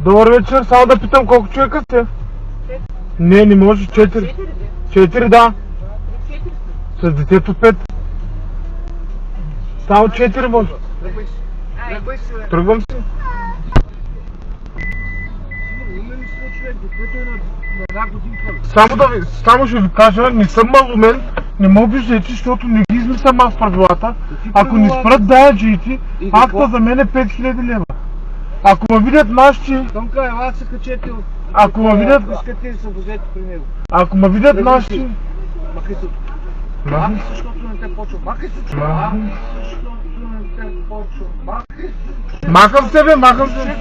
Добър вечер, само да питам колко човека сте? Не може, 4. 4, да. С детето 5. Само 4 може. Тръгвам си. Само ще ви кажа, не съм малумен, не ме обиждайте, защото не ги измислям аз правилата. Ако не спрат даяджиите, акта за мен е 5000 лева. Ако ме видят нашите... Ако ме видят... Ако ме видят нашите... Махай се. Махай се, защото не те почва. Махай се. Махам се, бе, махам се.